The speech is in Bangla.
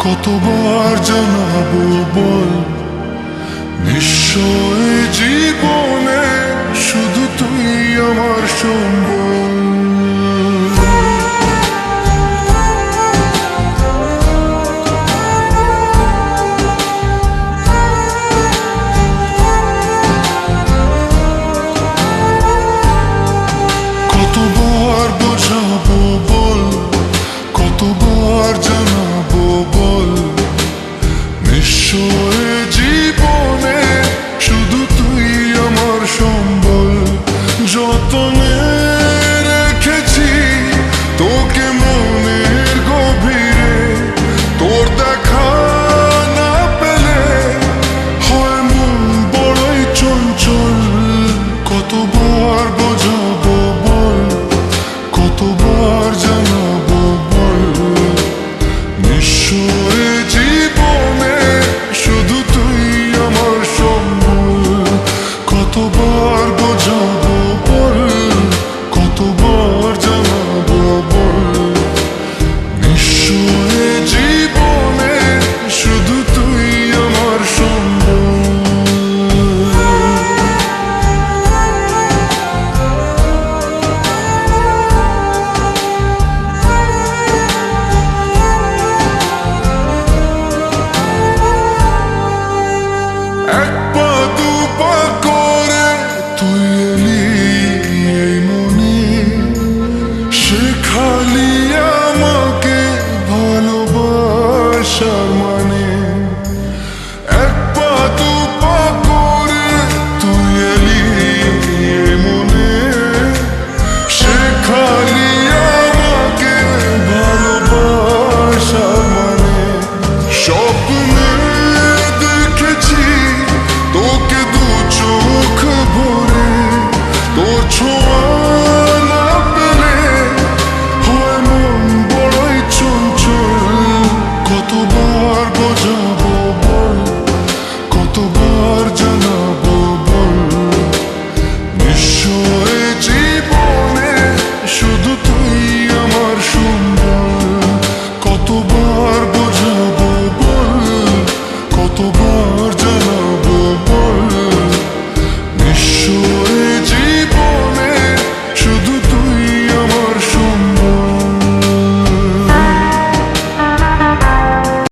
কতবার জানাবো বল, নিশ্চয় জীবনে শুধু তুই আমার সম্বল। কতবার বোঝাবো বল, কতবার জানাবো বল, নিশ্চয় জীবনে শুধু তুই আমার সম্বল। যতনে রেখেছি তোকে মনের গভীরে, তোর দেখা না পেলে হয় মন বড়ই চঞ্চল। কতবার বোঝাবো বল, কতবার জানাবো বল, নিশ্চয় জীবনে শুধু তুই আমার সম্বল। কতবার বোঝাবো বল, কতবার জানাবো বল, নিশ্চয় জীবনে শুধু তুই আমার সম্বল। এক পা দু পা করে তুই এলি এই মনে, শেখালি আমাকে ভালোবাসা